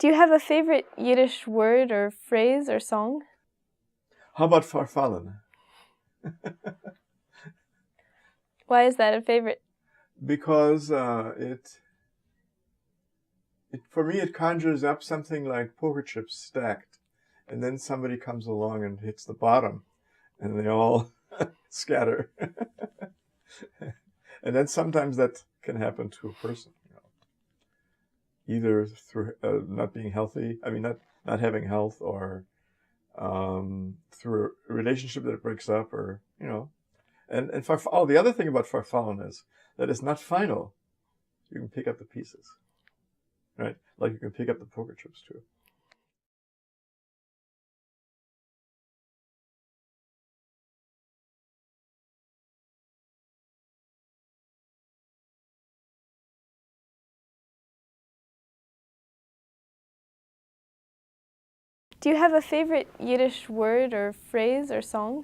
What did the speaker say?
Do you have a favorite Yiddish word or phrase or song? How about Farfaln? Why is that a favorite? Because for me it conjures up something like poker chips stacked, and then somebody comes along and hits the bottom, and they all scatter. And then sometimes that can happen to a person, either through not being healthy, not having health, or through a relationship that breaks up, or, And the other thing about Farfallen is that it's not final. You can pick up the pieces, right? Like you can pick up the poker chips too. Do you have a favorite Yiddish word or phrase or song?